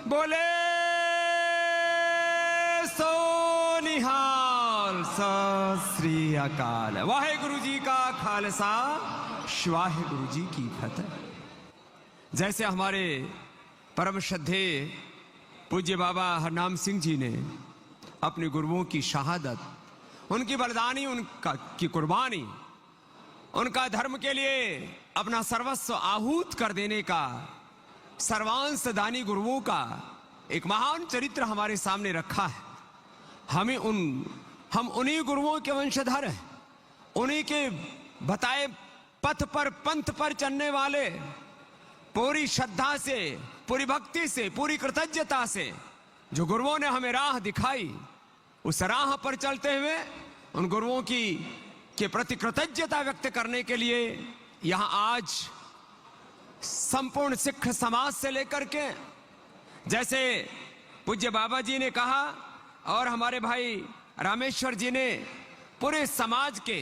बोले सो निहाल सत श्री अकाल। वाहेगुरु जी का खालसा वाहेगुरु जी की फतेह। जैसे हमारे परम श्रद्धेय पूज्य बाबा हरनाम सिंह जी ने अपने गुरुओं की शहादत, उनकी बलिदानी, उनका की कुर्बानी, उनका धर्म के लिए अपना सर्वस्व आहूत कर देने का, सर्वांश दानी गुरुओं का एक महान चरित्र हमारे सामने रखा है। हम उन्हीं गुरुओं के वंशधर हैं, उन्हीं के बताए पथ पर, पंथ पर चलने वाले, पूरी श्रद्धा से, पूरी भक्ति से, पूरी कृतज्ञता से जो गुरुओं ने हमें राह दिखाई, उस राह पर चलते हुए उन गुरुओं के प्रति कृतज्ञता व्यक्त करने के लिए यहां आज संपूर्ण सिख समाज से लेकर के, जैसे पूज्य बाबा जी ने कहा और हमारे भाई रामेश्वर जी ने, पूरे समाज के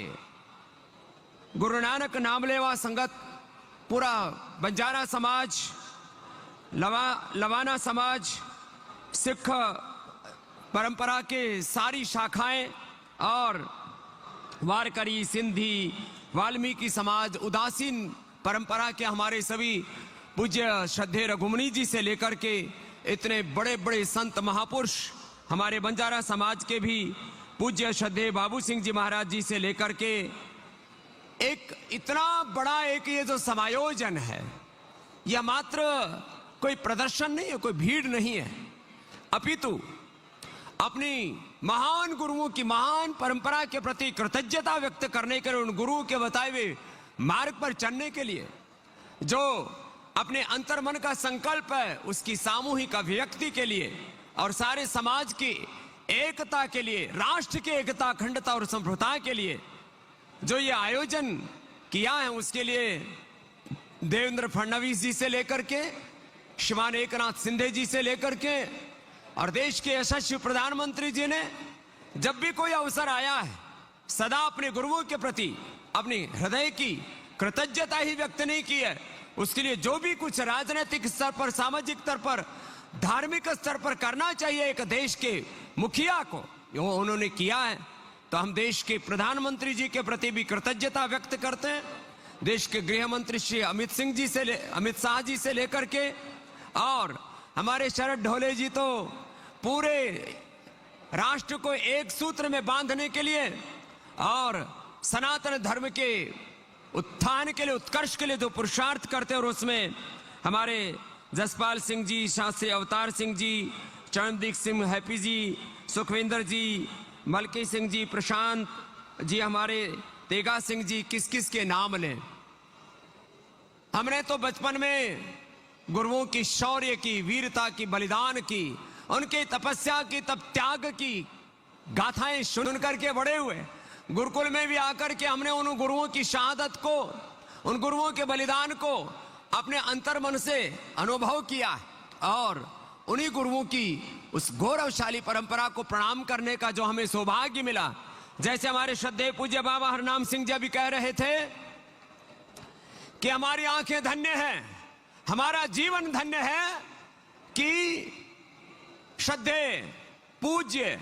गुरु नानक नामलेवा संगत, पूरा बंजारा समाज, लवाना समाज, सिख परंपरा के सारी शाखाएं और वारकरी, सिंधी, वाल्मीकि समाज, उदासीन परंपरा के हमारे सभी पूज्य श्रद्धेय रघुमुनि जी से लेकर के इतने बड़े बड़े संत महापुरुष, हमारे बंजारा समाज के भी पूज्य श्रद्धेय बाबू सिंह जी महाराज जी से लेकर के, एक इतना बड़ा एक ये जो समायोजन है, यह मात्र कोई प्रदर्शन नहीं है, कोई भीड़ नहीं है, अपितु अपनी महान गुरुओं की महान परंपरा के प्रति कृतज्ञता व्यक्त करने के लिए, उन गुरुओं के बताए हुए मार्ग पर चलने के लिए जो अपने अंतर्मन का संकल्प है, उसकी सामूहिक अभिव्यक्ति के लिए और सारे समाज की एकता के लिए, राष्ट्र की एकता, अखंडता और संप्रभुता के लिए जो ये आयोजन किया है, उसके लिए देवेंद्र फडणवीस जी से लेकर के, श्रीमान एकनाथ शिंदे जी से लेकर के और देश के यशस्वी प्रधानमंत्री जी ने जब भी कोई अवसर आया है, सदा अपने गुरुओं के प्रति अपनी हृदय की कृतज्ञता ही व्यक्त नहीं की है। उसके लिए जो भी कुछ राजनीतिक स्तर पर, सामाजिक स्तर पर, धार्मिक स्तर पर करना चाहिए एक देश के मुखिया को, वो उन्होंने किया है। तो हम देश के प्रधानमंत्री जी के प्रति भी कृतज्ञता व्यक्त करते हैं। देश के गृह मंत्री श्री अमित शाह जी से लेकर के और हमारे शरद ढोले जी तो पूरे राष्ट्र को एक सूत्र में बांधने के लिए और सनातन धर्म के उत्थान के लिए, उत्कर्ष के लिए जो पुरुषार्थ करते हैं, और उसमें हमारे जसपाल सिंह जी, शास्त्री अवतार सिंह जी, चरणदीप सिंह हैप्पी जी, सुखविंदर जी, मलकी सिंह जी, प्रशांत जी, हमारे तेगा सिंह जी, किस किस के नाम लें। हमने तो बचपन में गुरुओं की शौर्य की, वीरता की, बलिदान की, उनके तपस्या की, तप त्याग की गाथाएं सुन करके बड़े हुए। गुरुकुल में भी आकर के हमने उन गुरुओं की शहादत को, उन गुरुओं के बलिदान को अपने अंतर्मन से अनुभव किया और उन्हीं गुरुओं की उस गौरवशाली परंपरा को प्रणाम करने का जो हमें सौभाग्य मिला। जैसे हमारे श्रद्धेय पूज्य बाबा हरनाम सिंह जी भी कह रहे थे कि हमारी आंखें धन्य हैं, हमारा जीवन धन्य है कि श्रद्धेय पूज्य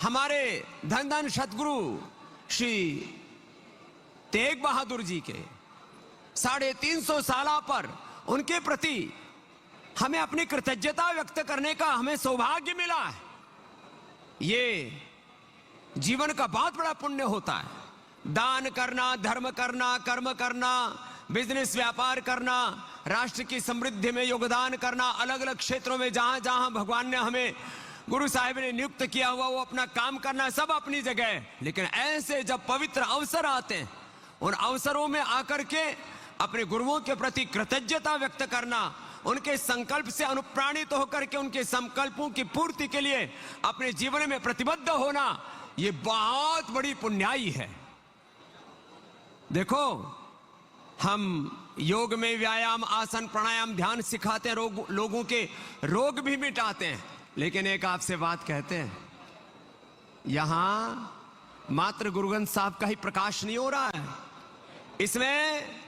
हमारे धन धन सतगुरु श्री तेग बहादुर जी के 350 साल पर उनके प्रति हमें अपनी कृतज्ञता व्यक्त करने का हमें सौभाग्य मिला है। ये जीवन का बहुत बड़ा पुण्य होता है। दान करना, धर्म करना, कर्म करना, बिजनेस व्यापार करना, राष्ट्र की समृद्धि में योगदान करना, अलग अलग क्षेत्रों में जहां जहां भगवान ने हमें, गुरु साहिब ने नियुक्त किया हुआ, वो अपना काम करना, सब अपनी जगह है। लेकिन ऐसे जब पवित्र अवसर आते हैं, उन अवसरों में आकर के अपने गुरुओं के प्रति कृतज्ञता व्यक्त करना, उनके संकल्प से अनुप्राणित होकर के उनके संकल्पों की पूर्ति के लिए अपने जीवन में प्रतिबद्ध होना, ये बहुत बड़ी पुण्याई है। देखो, हम योग में व्यायाम, आसन, प्राणायाम, ध्यान सिखाते हैं, लोगों के रोग भी मिटाते हैं। लेकिन एक आपसे बात कहते हैं, यहां मात्र गुरु ग्रंथ साहब का ही प्रकाश नहीं हो रहा है, इसमें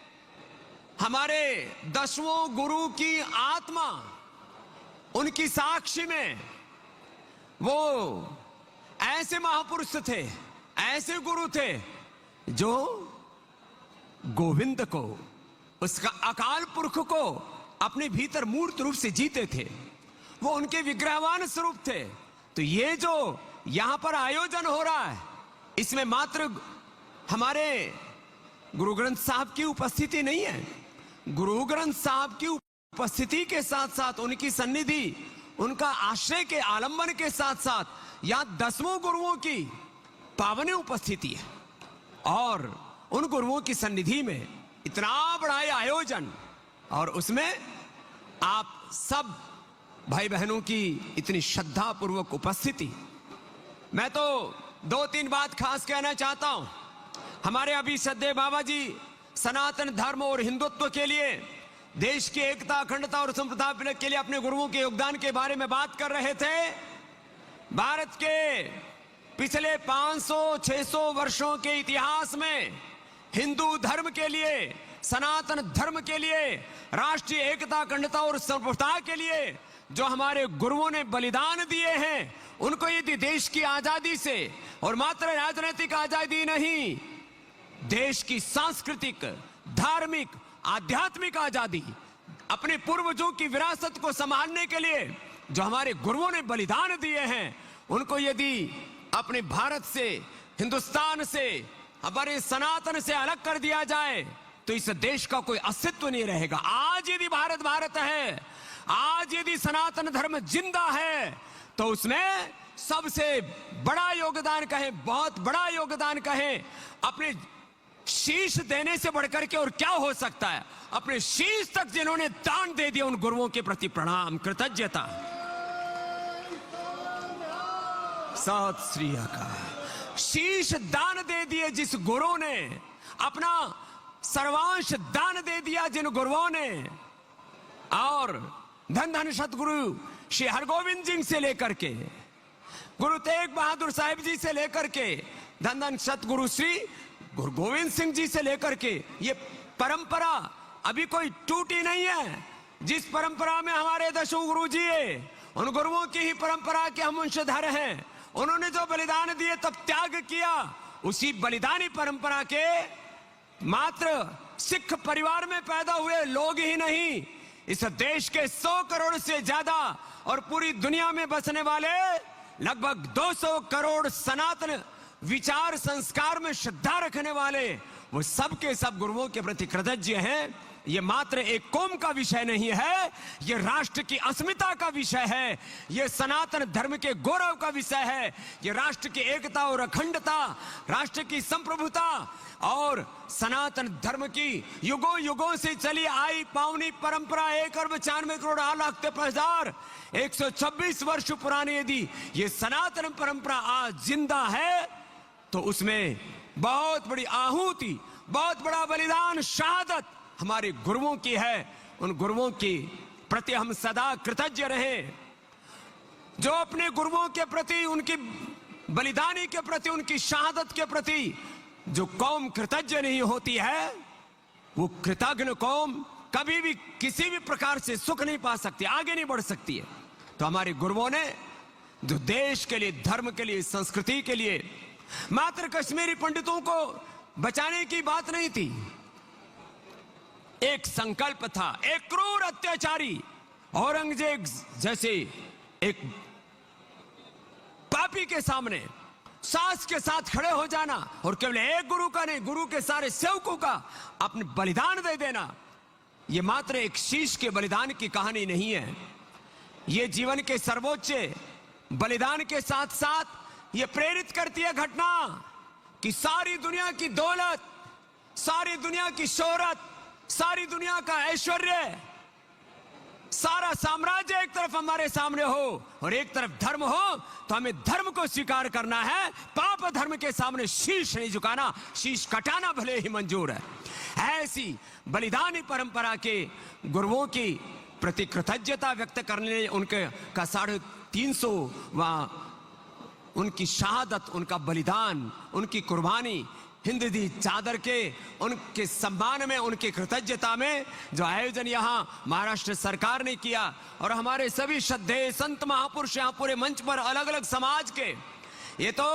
हमारे 10वें गुरु की आत्मा उनकी साक्षी में वो ऐसे महापुरुष थे, ऐसे गुरु थे जो गोविंद को, उसका अकाल पुरख को अपने भीतर मूर्त रूप से जीते थे। वो उनके विग्रहवान स्वरूप थे। तो ये जो यहां पर आयोजन हो रहा है, इसमें मात्र हमारे गुरु ग्रंथ साहब की उपस्थिति नहीं है। गुरु ग्रंथ साहब की उपस्थिति के साथ साथ उनकी सन्निधि, उनका आश्रय के आलंबन के साथ साथ यहां 10 गुरुओं की पावन उपस्थिति है। और उन गुरुओं की सन्निधि में इतना बड़ा आयोजन, और उसमें आप सब भाई बहनों की इतनी श्रद्धा पूर्वक उपस्थिति। मैं तो 2-3 बात खास कहना चाहता हूं। हमारे अभी श्रद्धेय बाबा जी सनातन धर्म और हिंदुत्व के लिए, देश की एकता, अखंडता और संप्रभुता के लिए अपने गुरुओं के योगदान के बारे में बात कर रहे थे। भारत के पिछले 500-600 वर्षों के इतिहास में हिंदू धर्म के लिए, सनातन धर्म के लिए, राष्ट्रीय एकता, अखंडता और संप्रभुता के लिए जो हमारे गुरुओं ने बलिदान दिए हैं, उनको यदि देश की आजादी से, और मात्र राजनीतिक आजादी नहीं, देश की सांस्कृतिक, धार्मिक, आध्यात्मिक आजादी, अपने पूर्वजों की विरासत को संभालने के लिए जो हमारे गुरुओं ने बलिदान दिए हैं, उनको यदि अपने भारत से, हिंदुस्तान से, हमारे सनातन से अलग कर दिया जाए तो इस देश का कोई अस्तित्व नहीं रहेगा। आज यदि भारत भारत है, आज यदि सनातन धर्म जिंदा है, तो उसमें सबसे बड़ा योगदान कहें, बहुत बड़ा योगदान कहें, अपने शीश देने से बढ़कर के और क्या हो सकता है। अपने शीश तक जिन्होंने दान दे दिया, उन गुरुओं के प्रति प्रणाम, कृतज्ञता। सत श्री अकाल। शीश दान दे दिए जिस गुरु ने, अपना सर्वांश दान दे दिया जिन गुरुओं ने, और धन धन सतगुरु श्री हरगोविंद जी से लेकर के, गुरु तेग बहादुर साहिब जी से लेकर के, धन धन सतगुरु श्री गुरु गोविंद सिंह जी से लेकर के, ये परंपरा अभी कोई टूटी नहीं है। जिस परंपरा में हमारे 10 गुरु जी है, उन गुरुओं की ही परंपरा के हम वंशधर हैं। उन्होंने जो बलिदान दिए, तब त्याग किया, उसी बलिदानी परंपरा के मात्र सिख परिवार में पैदा हुए लोग ही नहीं, इस देश के 100 करोड़ से ज्यादा और पूरी दुनिया में बसने वाले लगभग 200 करोड़ सनातन विचार संस्कार में श्रद्धा रखने वाले, वो सब के सब गुरुओं के प्रति कृतज्ञ हैं। ये मात्र एक कौम का विषय नहीं है, ये राष्ट्र की अस्मिता का विषय है, ये सनातन धर्म के गौरव का विषय है, ये राष्ट्र की एकता और अखंडता, राष्ट्र की संप्रभुता और सनातन धर्म की युगों युगों से चली आई पावनी परंपरा 1,92,53,126 वर्ष पुरानी यदि ये सनातन परंपरा आज जिंदा है, तो उसमें बहुत बड़ी आहुति, बहुत बड़ा बलिदान, शहादत हमारे गुरुओं की है। उन गुरुओं के प्रति हम सदा कृतज्ञ रहें। जो अपने गुरुओं के प्रति, उनकी बलिदानी के प्रति, उनकी शहादत के प्रति जो कौम कृतज्ञ नहीं होती है, वो कृतज्ञ कौम कभी भी किसी भी प्रकार से सुख नहीं पा सकती, आगे नहीं बढ़ सकती है। तो हमारे गुरुओं ने जो देश के लिए, धर्म के लिए, संस्कृति के लिए, मात्र कश्मीरी पंडितों को बचाने की बात नहीं थी, एक संकल्प था। एक क्रूर अत्याचारी औरंगजेब जैसे एक पापी के सामने सास के साथ खड़े हो जाना, और केवल एक गुरु का नहीं, गुरु के सारे सेवकों का अपने बलिदान दे देना, यह मात्र एक शीश के बलिदान की कहानी नहीं है। यह जीवन के सर्वोच्च बलिदान के साथ साथ यह प्रेरित करती है घटना कि सारी दुनिया की दौलत, सारी दुनिया की शोहरत, सारी दुनिया का ऐश्वर्य, सारा साम्राज्य एक तरफ हमारे सामने हो और एक तरफ धर्म हो, तो हमें धर्म को स्वीकार करना है। पाप धर्म के सामने शीश नहीं झुकाना, शीश कटाना भले ही मंजूर है। ऐसी बलिदानी परंपरा के गुरुओं की प्रति कृतज्ञता व्यक्त करने, उनके का 350वां उनकी शहादत, उनका बलिदान, उनकी कुर्बानी हिंदी चादर के उनके सम्मान में, उनके कृतज्ञता में जो आयोजन यहाँ महाराष्ट्र सरकार ने किया और हमारे सभी श्रद्धेय संत महापुरुष यहाँ पूरे मंच पर अलग अलग समाज के, ये तो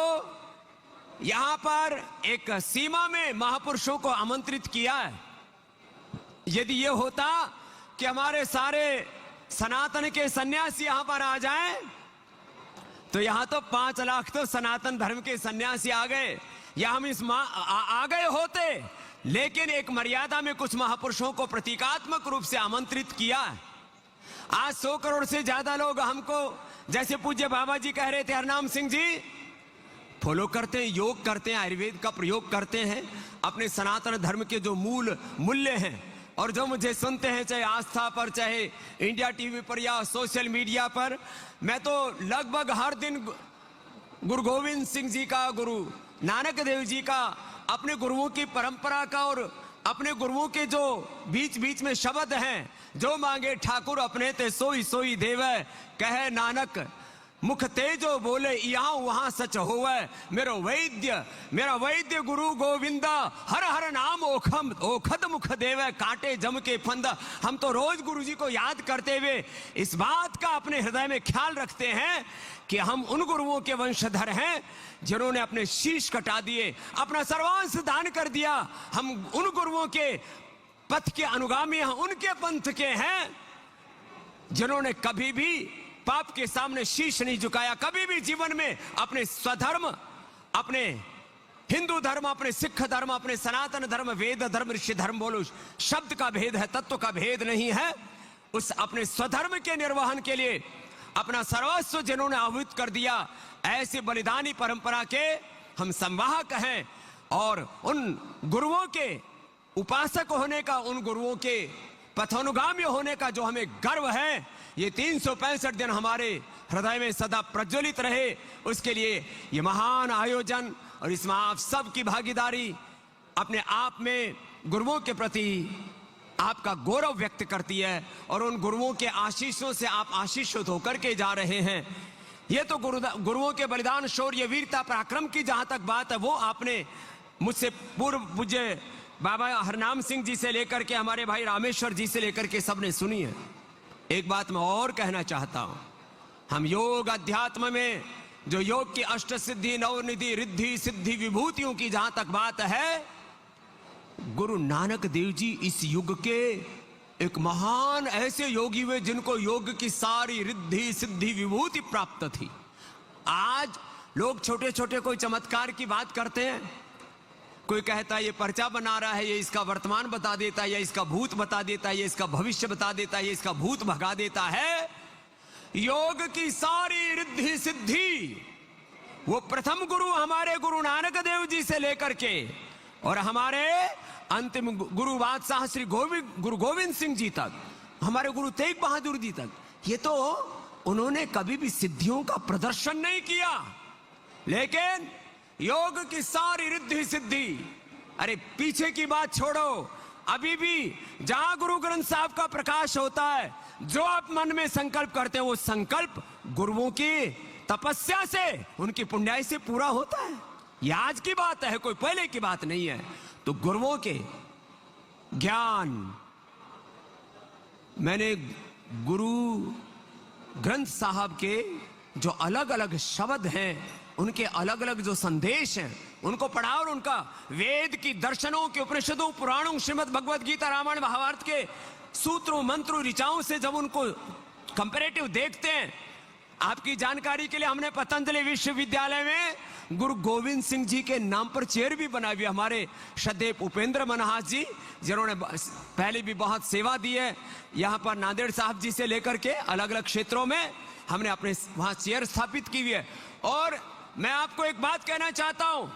यहाँ पर एक सीमा में महापुरुषों को आमंत्रित किया है। यदि ये होता कि हमारे सारे सनातन के सन्यासी यहाँ पर आ जाएं, तो यहाँ तो 5 लाख तो सनातन धर्म के सन्यासी आ गए, या हम इस आ गए होते, लेकिन एक मर्यादा में कुछ महापुरुषों को प्रतीकात्मक रूप से आमंत्रित किया। आज 100 करोड़ से ज्यादा लोग हमको, जैसे पूज्य बाबा जी कह रहे थे हरनाम सिंह जी, फॉलो करते हैं, योग करते हैं, आयुर्वेद का प्रयोग करते हैं, अपने सनातन धर्म के जो मूल मूल्य हैं, और जो मुझे सुनते हैं चाहे आस्था पर, चाहे इंडिया टीवी पर या सोशल मीडिया पर, मैं तो लगभग हर दिन गुरु गोविंद सिंह जी का, गुरु नानक देव जी का, अपने गुरुओं की परंपरा का और अपने गुरुओं के जो बीच बीच में शब्द हैं, जो मांगे ठाकुर अपने ते सोई सोई देवे, कहे नानक मुख तेजो बोले यहाँ वहां सच होवे, मेरा वैद्य गुरु गोविंदा, हर हर नाम ओखद मुख देवे, कांटे जम के फंद। हम तो रोज गुरु जी को याद करते हुए इस बात का अपने हृदय में ख्याल रखते हैं कि हम उन गुरुओं के वंशधर हैं जिन्होंने अपने शीश कटा दिए, अपना सर्वांश दान कर दिया। हम उन गुरुओं के पथ के अनुगामी हैं, उनके पंथ के हैं जिन्होंने कभी भी पाप के सामने शीश नहीं झुकाया, कभी भी जीवन में अपने स्वधर्म, अपने हिंदू धर्म, अपने सिख धर्म, अपने सनातन धर्म, वेद धर्म, ऋषि धर्म, बोलो शब्द का भेद है, तत्व का भेद नहीं है, उस अपने स्वधर्म के निर्वहन के लिए अपना सर्वस्व जिन्होंने आहुत कर दिया, ऐसे बलिदानी परंपरा के हम संवाहक हैं। और उन गुरुओं के उपासक होने का, उन गुरुओं के पथानुगामी होने का जो हमें गर्व है, ये 365 दिन हमारे हृदय में सदा प्रज्वलित रहे, उसके लिए ये महान आयोजन और इसमें आप सबकी भागीदारी अपने आप में गुरुओं के प्रति आपका गौरव व्यक्त करती है, और उन गुरुओं के आशीषों से आप आशीषित होकर के जा रहे हैं। ये तो गुरुओं के बलिदान, शौर्य, वीरता, पराक्रम की जहां तक बात है, वो आपने मुझसे पूर्व पूज्य बाबा हरनाम सिंह जी से लेकर के हमारे भाई रामेश्वर जी से लेकर के सबने सुनी है। एक बात मैं और कहना चाहता हूं, हम योग अध्यात्म में जो योग की अष्ट सिद्धि, नवनिधि, रिद्धि, सिद्धि, विभूतियों की जहां तक बात है, गुरु नानक देव जी इस युग के एक महान ऐसे योगी हुए जिनको योग की सारी रिद्धि, सिद्धि, विभूति प्राप्त थी। आज लोग छोटे छोटे कोई चमत्कार की बात करते हैं, कोई कहता है ये पर्चा बना रहा है, ये इसका वर्तमान बता देता है, ये इसका भूत बता देता है, ये इसका भविष्य बता देता है, ये इसका भूत भगा देता है। योग की सारी रिद्धि सिद्धि वो प्रथम गुरु हमारे गुरु नानक देव जी से लेकर के और हमारे अंतिम गुरु बादशाह श्री गुरु गोविंद सिंह जी तक, हमारे गुरु तेग बहादुर जी तक, ये तो उन्होंने कभी भी सिद्धियों का प्रदर्शन नहीं किया, लेकिन योग की सारी रिद्धि सिद्धि, अरे पीछे की बात छोड़ो, अभी भी जहां गुरु ग्रंथ साहब का प्रकाश होता है, जो आप मन में संकल्प करते हैं, वो संकल्प गुरुओं की तपस्या से, उनकी पुण्याई से पूरा होता है। ये आज की बात है, कोई पहले की बात नहीं है। तो गुरुओं के ज्ञान, मैंने गुरु ग्रंथ साहब के जो अलग अलग शब्द हैं, उनके अलग अलग जो संदेश हैं, उनको पढ़ा और उनका वेद की, दर्शनों के, उपनिषदों, पुराणों, श्रीमद् भगवद गीता, रामायण, महाभारत के सूत्रों, मंत्रों, ऋचाओं से जब उनको कंपैरेटिव देखते हैं, आपकी जानकारी के लिए हमने पतंजलि विश्वविद्यालय में गुरु गोविंद सिंह जी के नाम पर चेयर भी बनाई हुई। हमारे श्रद्धेय उपेंद्र मनहास जी, जिन्होंने पहले भी बहुत सेवा दी है, यहाँ पर नांदेड़ साहब जी से लेकर के अलग अलग क्षेत्रों में हमने अपने वहां चेयर स्थापित की हुई है। और मैं आपको एक बात कहना चाहता हूं,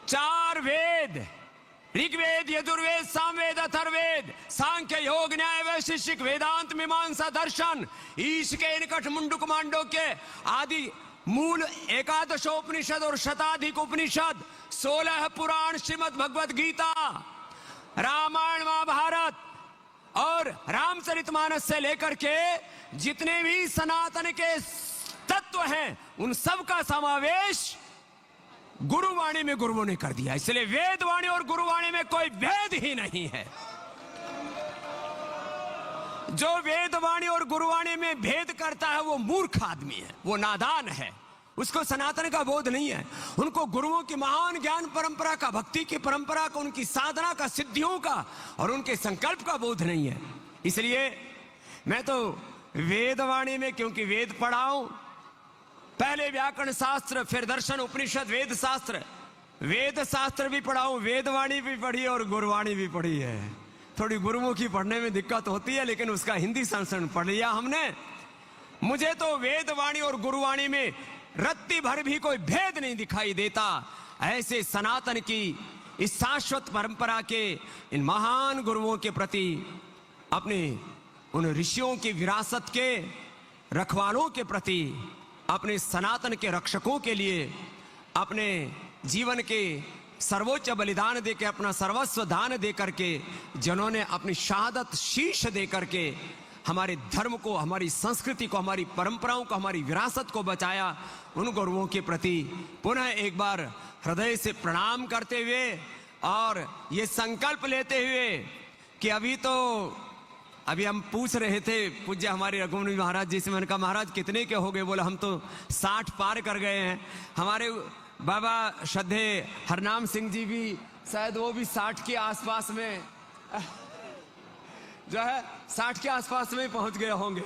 4 वेद, ऋग्वेद, यजुर्वेद, सामवेद, अथर्ववेद, सांख्य, योग, न्याय, वैशेषिक, वेदांत, मीमांसा, दर्शन, ईश के निकट, मुंडक, मांडव्य आदि मूल 11 उपनिषद और शताधिक उपनिषद, 16 पुराण, श्रीमद् भगवद गीता, रामायण, महाभारत और रामचरितमानस से लेकर के जितने भी सनातन के तत्व हैं, उन सब का समावेश गुरुवाणी में गुरुओं ने कर दिया। इसलिए वेदवाणी और गुरुवाणी में कोई भेद ही नहीं है। जो वेदवाणी और गुरुवाणी में भेद करता है वो मूर्ख आदमी है, वो नादान है, उसको सनातन का बोध नहीं है। उनको गुरुओं की महान ज्ञान परंपरा का, भक्ति की परंपरा का, उनकी साधना का, सिद्धियों का और उनके संकल्प का बोध नहीं है। इसलिए मैं तो वेदवाणी में, क्योंकि वेद पढ़ा हूं, पहले व्याकरण शास्त्र, फिर दर्शन, उपनिषद, वेद शास्त्र, वेद शास्त्र भी पढ़ा हूं, वेदवाणी भी पढ़ी और गुरुवाणी भी पढ़ी है। थोड़ी गुरुमुखी पढ़ने में दिक्कत होती है, लेकिन उसका हिंदी संस्करण पढ़ लिया हमने। मुझे तो वेदवाणी और गुरुवाणी में रत्ती भर भी कोई भेद नहीं दिखाई देता। ऐसे सनातन की इस शाश्वत परंपरा के इन महान गुरुओं के प्रति, अपने उन ऋषियों की विरासत के रखवालों के प्रति, अपने सनातन के रक्षकों के लिए अपने जीवन के सर्वोच्च बलिदान देकर, अपना सर्वस्व दान दे करके, जिन्होंने अपनी शहादत शीश दे करके हमारे धर्म को, हमारी संस्कृति को, हमारी परंपराओं को, हमारी विरासत को बचाया, उन गुरुओं के प्रति पुनः एक बार हृदय से प्रणाम करते हुए और ये संकल्प लेते हुए कि अभी हम पूछ रहे थे पूज्य हमारे रघुमुनि महाराज जी से, मैंने कहा महाराज कितने के हो गए? बोला हम तो 60 पार कर गए हैं। हमारे बाबा श्रद्धे हरनाम सिंह जी भी शायद वो भी 60 के आसपास में जो है 60 के आसपास में पहुंच गए होंगे।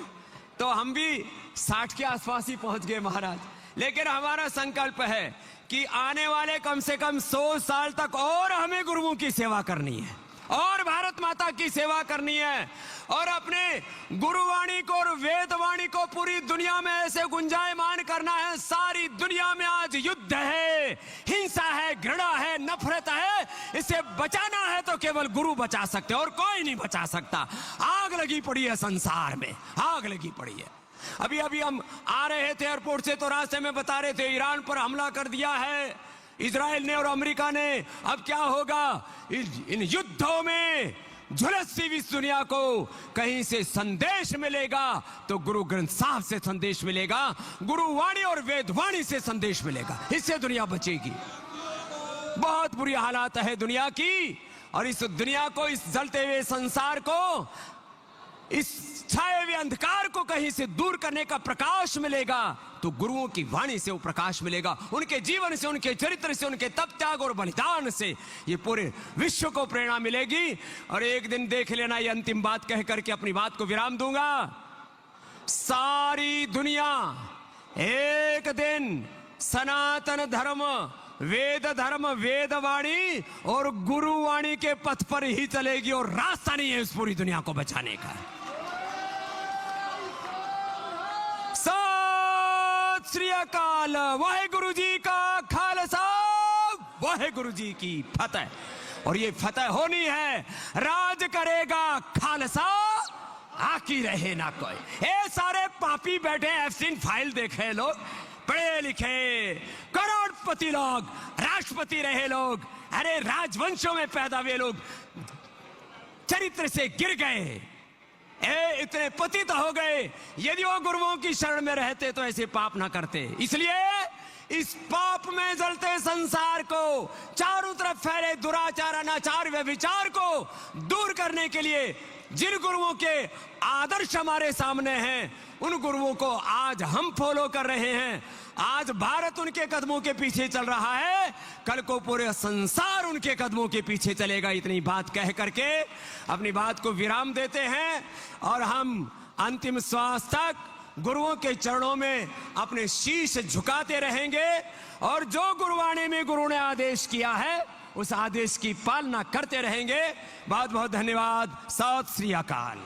तो हम भी 60 के आसपास ही पहुंच गए महाराज। लेकिन हमारा संकल्प है कि आने वाले कम से कम 100 साल तक और हमें गुरुओं की सेवा करनी है और भारत माता की सेवा करनी है और अपने गुरुवाणी को और वेदवाणी को पूरी दुनिया में ऐसे गुंजायमान करना है। सारी दुनिया में आज युद्ध है, हिंसा है, घृणा है, नफरत है। इसे बचाना है तो केवल गुरु बचा सकते हैं और कोई नहीं बचा सकता। आग लगी पड़ी है संसार में, आग लगी पड़ी है। अभी हम आ रहे थे एयरपोर्ट से तो रास्ते में बता रहे थे ईरान पर हमला कर दिया है इजराइल ने और अमेरिका ने। अब क्या होगा? इन युद्धों में झुलसती हुई दुनिया को कहीं से संदेश मिलेगा तो गुरु ग्रंथ साहब से संदेश मिलेगा, गुरुवाणी और वेदवाणी से संदेश मिलेगा। इससे दुनिया बचेगी। बहुत बुरी हालात है दुनिया की और इस दुनिया को, इस जलते हुए संसार को, इस छाए हुए अंधकार को कहीं से दूर करने का प्रकाश मिलेगा तो गुरुओं की वाणी से वो प्रकाश मिलेगा। उनके जीवन से, उनके चरित्र से, उनके तप त्याग और बलिदान से ये पूरे विश्व को प्रेरणा मिलेगी। और एक दिन देख लेना, ये अंतिम बात कह करके अपनी बात को विराम दूंगा, सारी दुनिया एक दिन सनातन धर्म, वेद धर्म, वेदवाणी और गुरुवाणी के पथ पर ही चलेगी और रास्ता नहीं है इस पूरी दुनिया को बचाने का। सत श्री अकाल। वाहेगुरु जी का खालसा, वाहेगुरु जी की फतेह। और ये फतेह होनी है, राज करेगा खालसा, आकी रहे ना कोई। ये सारे पापी बैठे एफसीन फाइल देखे लोग, पढ़े लिखे करोड़पति लोग, राष्ट्रपति रहे लोग, अरे राजवंशों में पैदा हुए लोग चरित्र से गिर गए, इतने पतित हो गए। यदि वो गुरुओं की शरण में रहते तो ऐसे पाप ना करते। इसलिए इस पाप में जलते संसार को, चारों तरफ फैले दुराचार, अनाचार, व्यभिचार को दूर करने के लिए जिन गुरुओं के आदर्श हमारे सामने हैं, उन गुरुओं को आज हम फॉलो कर रहे हैं। आज भारत उनके कदमों के पीछे चल रहा है, कल को पूरे संसार उनके कदमों के पीछे चलेगा। इतनी बात कह करके अपनी बात को विराम देते हैं और हम अंतिम श्वास तक गुरुओं के चरणों में अपने शीश झुकाते रहेंगे और जो गुरुवाणी में गुरु ने आदेश किया है उस आदेश की पालना करते रहेंगे। बहुत बहुत धन्यवाद। सत श्री अकाल।